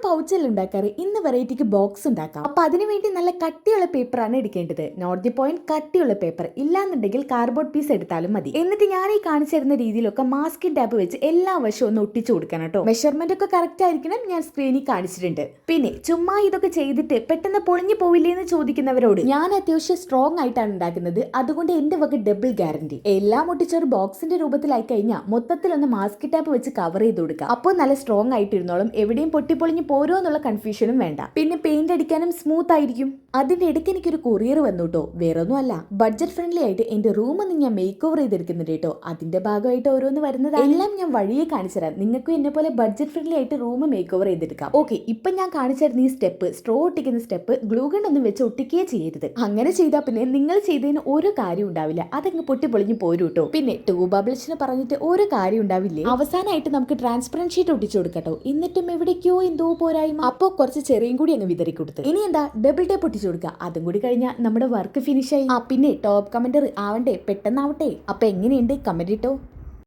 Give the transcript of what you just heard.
പൗച്ചല്ല ഉണ്ടാക്കാറ്, ഇന്ന് വെറൈറ്റിക്ക് ബോക്സ് ഉണ്ടാക്കാം. അപ്പൊ അതിനുവേണ്ടി നല്ല കട്ടിയുള്ള പേപ്പറാണ് എടുക്കേണ്ടത്. നോട്ട് ദി പോയിന്റ്, കട്ടിയുള്ള പേപ്പർ. ഇല്ലാന്നുണ്ടെങ്കിൽ കാർഡ്ബോർഡ് പീസ് എടുത്താലും മതി. എന്നിട്ട് ഞാൻ ഈ കാണിച്ചു തരുന്ന രീതിയിലൊക്കെ മാസ്കിൻ ടാപ്പ് വെച്ച് എല്ലാ വശവും ഒന്ന് ഒട്ടിച്ചു കൊടുക്കണം കേട്ടോ. മെഷർമെന്റ് ഒക്കെ കറക്റ്റ് ആയിരിക്കണം, ഞാൻ സ്ക്രീനിൽ കാണിച്ചിട്ടുണ്ട്. പിന്നെ ചുമ്മാ ഇതൊക്കെ ചെയ്തിട്ട് പെട്ടെന്ന് പൊളിഞ്ഞു പോവില്ലേ എന്ന് ചോദിക്കുന്നവരോട്, ഞാൻ അത്യാവശ്യം സ്ട്രോങ് ആയിട്ടാണ് ഉണ്ടാക്കുന്നത്, അതുകൊണ്ട് എന്റെ വക ഡബിൾ ഗ്യാരണ്ടി. എല്ലാം ഒട്ടിച്ചൊരു ബോക്സിന്റെ രൂപത്തിലായി കഴിഞ്ഞാൽ മൊത്തത്തിൽ ഒന്ന് മാസ്കിൻ ടാപ്പ് വെച്ച് കവർ ചെയ്ത് കൊടുക്കാം. അപ്പോൾ നല്ല സ്ട്രോങ് ആയിട്ടിരുന്നോളും, എവിടെയും പൊട്ടിപ്പൊളിഞ്ഞ് പോരോ എന്നുള്ള കൺഫ്യൂഷനും വേണ്ട. പിന്നെ പെയിന്റ് അടിക്കാനും സ്മൂത്ത് ആയിരിക്കും. അതിന്റെ ഇടയ്ക്ക് എനിക്കൊരു കൊറിയർ വന്നു കേട്ടോ. വേറൊന്നും അല്ല, ബഡ്ജറ്റ് ഫ്രണ്ട്ലി ആയിട്ട് എന്റെ റൂം ഒന്ന് ഞാൻ മേക്ക് ഓവർ ചെയ്തെടുക്കുന്നുണ്ട് കേട്ടോ. അതിന്റെ ഭാഗമായിട്ട് ഓരോന്ന് വരുന്നത് എല്ലാം ഞാൻ വഴിയെ കാണിച്ചുതരാം. നിങ്ങൾക്കും എന്നെ പോലെ ബഡ്ജറ്റ് ഫ്രണ്ട്ലി ആയിട്ട് റൂം മേക്ക് ഓവർ ചെയ്തെടുക്കാം. ഓക്കെ, ഇപ്പൊ ഞാൻ കാണിച്ചിരുന്ന ഈ സ്റ്റെപ്പ്, സ്ട്രോ ഒട്ടിക്കുന്ന സ്റ്റെപ്പ് ഗ്ലൂഗൺ ഒന്നും വെച്ച് ഒട്ടിക്കുകയെ ചെയ്യരുത്. അങ്ങനെ ചെയ്താൽ പിന്നെ നിങ്ങൾ ചെയ്തതിന് ഒരു കാര്യം ഉണ്ടാവില്ല, അതങ്ങ് പൊട്ടിപ്പൊളിഞ്ഞ് പോരും കേട്ടോ. പിന്നെ ട്യൂബ് അബ്ലിഷിന് പറഞ്ഞിട്ട് ഒരു കാര്യം ഉണ്ടാവില്ലേ. അവസാനമായിട്ട് നമുക്ക് ട്രാൻസ്പെറന്റ് ഷീറ്റ് ഒട്ടിച്ചു കൊടുക്കട്ടോ. എന്നിട്ടും എവിടേക്കോ എന്തോ പോരായ്മ. അപ്പൊ കുറച്ച് ചെറിയും കൂടി അങ്ങ് വിതറി കൊടുത്ത് ഇനി എന്താ ഡബിൾ ടേപ്പ് ഒട്ടിച്ചു കൊടുക്കുക. അതും കൂടി കഴിഞ്ഞാൽ നമ്മുടെ വർക്ക് ഫിനിഷ് ആയി. പിന്നെ ടോപ്പ് കമന്റർ ആവണ്ടേ, പെട്ടെന്നാവട്ടെ. അപ്പൊ എങ്ങനെയുണ്ട് കമന്റ് ഇട്ടോ.